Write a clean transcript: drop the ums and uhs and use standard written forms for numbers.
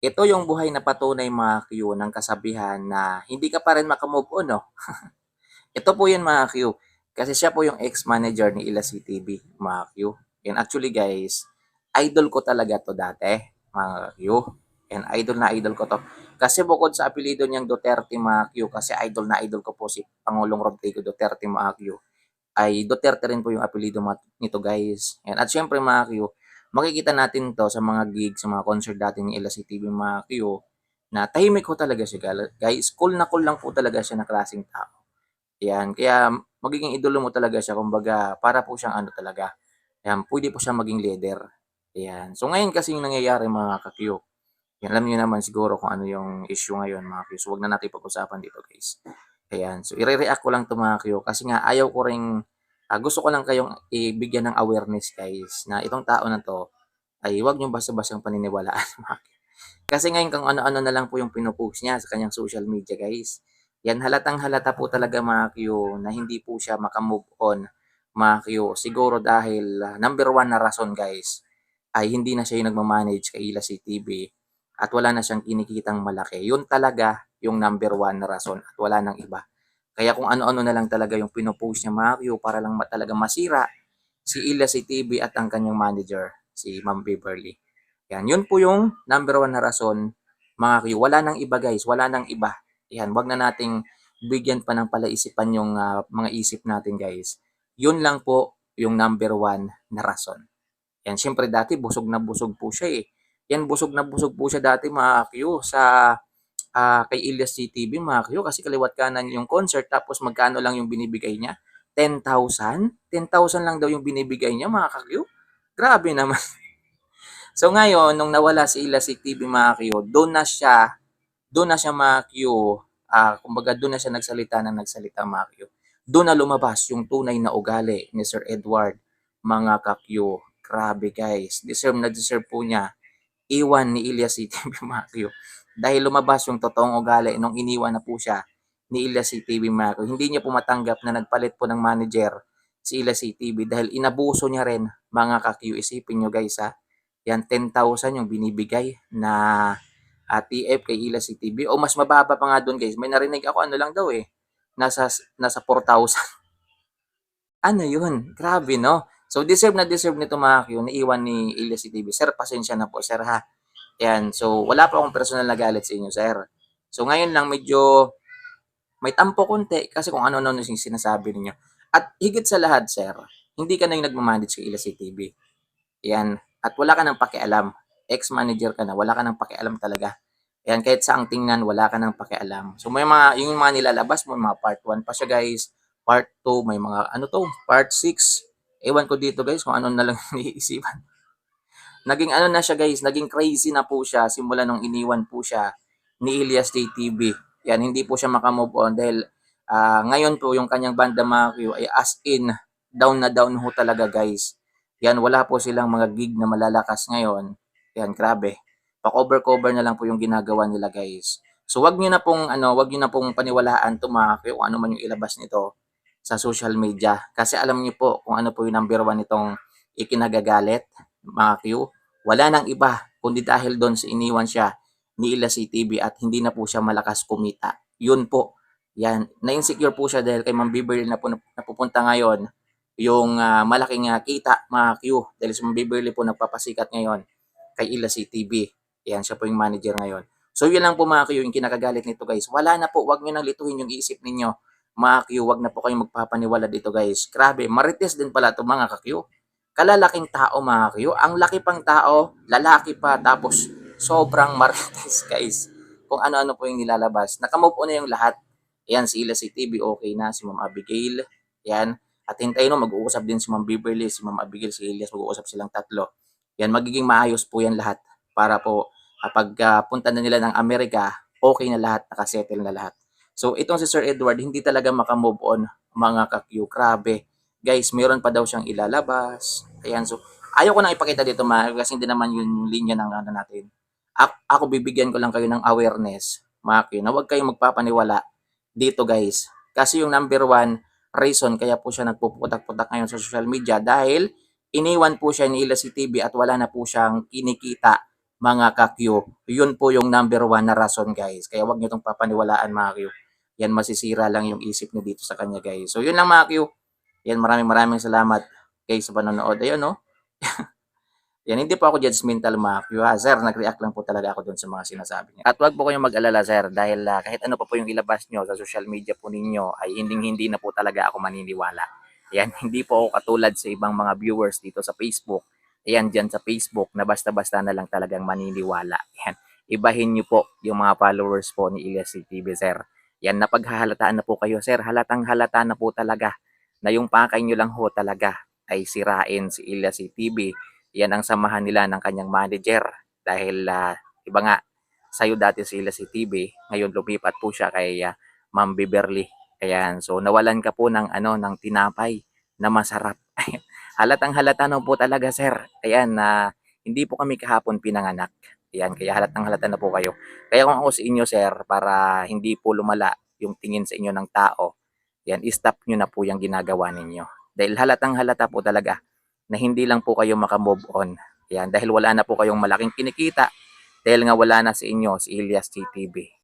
Ito yung buhay na patunay mga Q ng kasabihan na hindi ka pa rin maka-move on 'no. Ito po yun mga Q, kasi siya po yung ex-manager ni Ila CTV mga Q. And actually guys, idol ko talaga 'to dati mga Q. And idol na idol ko 'to. Kasi bukod sa apelyido niyang Duterte mga Q, kasi idol na idol ko po si Pangulong Rodrigo Duterte mga Q, ay Duterte rin po yung apelyido nito guys. And at siyempre mga Q, makikita natin to sa mga gigs, sa mga concert dati ni Ella CTV mga Q, na tahimik ko talaga siya guys. Cool na cool lang po talaga siya na klaseng tao. Yan, kaya magiging idolo mo talaga siya kumbaga para po siyang ano talaga, yan, pwede po siyang maging leader. Yan. So ngayon kasi yung nangyayari mga ka-Q, yan, alam niyo naman siguro kung ano yung issue ngayon mga Q. So wag na natin pag-usapan dito guys. Ayan. So ire-react ko lang 'to mga Q kasi nga ayaw ko ring gusto ko lang kayong ibigyan ng awareness guys na itong tao na 'to ay wag niyong basta-bastang paniniwalaan mga Q. Kasi ngayon kung ano-ano na lang po yung pino-post niya sa kanyang social media guys. Yan halatang-halata po talaga mga Q na hindi po siya maka-move on mga Q. Siguro dahil number one na rason guys ay hindi na siya yung nagma-manage kay Ila CTV at wala na siyang kinikitang malaki. Yun talaga yung number one na rason at wala nang iba. Kaya kung ano-ano na lang talaga yung pinopost niya mga Q para lang talaga masira si Ila CTV at ang kanyang manager, si Ma'am Beverly. Yan, yun po yung number one na rason mga Q. Wala nang iba guys, wala nang iba. Yan, wag na nating bigyan pa ng palaisipan yung mga isip natin guys. Yun lang po yung number one na rason. Yan, siyempre dati busog na busog po siya eh. Yan, busog na busog po siya dati mga Q sa kay Ilyas CTV mga Q kasi kaliwat kanan yung concert tapos magkano lang yung binibigay niya? 10,000? 10,000 lang daw yung binibigay niya mga ka-Q? Grabe naman. So ngayon, nung nawala si Ilyas CTV mga Q, doon na siya mga Q, kumbaga doon na siya nagsalita ng nagsalita mga Q. Doon na lumabas yung tunay na ugali ni Sir Edward mga ka-Q. Grabe guys, deserve na deserve po niya iwan ni Ilyas CTV mga Q. Dahil lumabas yung totoong ugali nung iniwan na po siya ni Ilyas CTV mga Q. Hindi niya po matanggap na nagpalit po ng manager si Ilyas CTV dahil inabuso niya rin mga ka-Q. Isipin nyo guys ha, yan 10,000 yung binibigay na TF kay Ila CTV o mas mababa pa nga doon guys. May narinig ako ano lang daw eh. Nasa 4,000. Ano yun? Grabe no? So deserve na deserve nito mga Q na iwan ni Ila CTV. Sir, pasensya na po sir ha. Yan. So wala pa akong personal na galit sa inyo sir. So ngayon lang medyo may tampo konti kasi kung ano-ano yung sinasabi ninyo. At higit sa lahat sir, hindi ka na yung nagmamanage kay Ila CTV. Yan. At wala ka ng pakialam. Ex-manager ka na, wala ka ng pakialam talaga. Yan, kahit saang tingnan, wala ka ng pakialam. So may yung mga nilalabas mo, mga part 1 pa siya guys, part 2, may mga ano to, part 6. Ewan ko dito guys kung ano na lang iniisipan. Naging ano na siya guys, naging crazy na po siya simula nung iniwan po siya ni Ilyas JTV. Yan, hindi po siya makamove on dahil ngayon po yung kanyang banda mga Q ay as in down na down ho talaga guys. Yan, wala po silang mga gig na malalakas ngayon. Yan, grabe. Pa-cover-cover na lang po yung ginagawa nila guys. So wag niyo na pong wag niyo na pong paniwalaan to mga Q kung ano man yung ilabas nito sa social media kasi alam niyo po kung ano po yung number one nitong ikinagagalit mga Q. Wala nang iba kundi dahil doon sa iniwan siya ni Ila CTV at hindi na po siya malakas kumita. Yun po. Yan. Na-insecure po siya dahil kay Ma'am Beverly na po napupunta ngayon yung malaking kita mga Q. Dahil si Ma'am Beverly po nagpapasikat ngayon kay Ila CTV. Yan, siya po yung manager ngayon. So yun lang po mga Q yung kinakagalit nito guys. Wala na po, wag nyo nang lituhin yung isip ninyo. Mga Q, wag na po kayong magpapaniwala dito guys. Grabe, marites din pala ito mga ka-Q. Kalalaking tao mga Q. Ang laki pang tao, lalaki pa, tapos sobrang marites guys. Kung ano-ano po yung nilalabas. Nakamove on na yung lahat. Yan, si Ila CTV okay na, si Ma'am Abigail. Yan. At hintayin mo, mag-uusap din si Ma'am Beverly, si Ma'am Abigail, si Elias, mag-uusap silang tatlo. Yan, magiging maayos po yan lahat para po kapag punta na nila ng Amerika, okay na lahat, nakasettle na lahat. So itong si Sir Edward, hindi talaga makamove on mga ka-Q. Grabe. Guys, meron pa daw siyang ilalabas. Ayan, so ayaw ko nang ipakita dito kasi hindi naman yun yung linya ng ano natin. Ako bibigyan ko lang kayo ng awareness, mga Q, na huwag kayong magpapaniwala dito guys. Kasi yung number one reason kaya po siya nagpuputak-putak ngayon sa social media dahil iniwan po siya ni Ila CTV at wala na po siyang kinikita mga ka-Q. Yun po yung number one na rason guys. Kaya wag nyo itong papaniwalaan mga Q. Yan masisira lang yung isip nyo dito sa kanya guys. So yun lang mga Q. Yan maraming salamat guys sa panonood. Ayun no. Yan, hindi po ako judgmental mga Q ha. Sir, nag-react lang po talaga ako dun sa mga sinasabi niya. At wag po kayong mag-alala sir dahil kahit ano pa po yung ilabas nyo sa social media po ninyo ay hindi na po talaga ako maniniwala. Yan, hindi po ako katulad sa ibang mga viewers dito sa Facebook. Ayan, dyan sa Facebook na basta-basta na lang talagang maniniwala. Yan, ibahin nyo po yung mga followers po ni Ilyas TV sir. Yan, napaghahalataan na po kayo sir. Halatang halata na po talaga na yung pakay nyo lang ho talaga ay sirain si Ilyas TV. Yan ang samahan nila ng kanyang manager dahil iba nga sa'yo dati sila si TB, ngayon lumipat po siya kay Ma'am Beverly. Ayan, so nawalan ka po ng ng tinapay na masarap. Halatang halata na po talaga sir. Ayan, na hindi po kami kahapon pinanganak. Ayan, kaya halatang halata na po kayo. Kaya kung ako sa inyo sir, para hindi po lumala yung tingin sa inyo ng tao, yan, stop nyo na po yung ginagawa ninyo. Dahil halatang halata po talaga na hindi lang po kayo makamove on. Yan, dahil wala na po kayong malaking kinikita dahil nga wala na sa inyo si Ilyas TTV.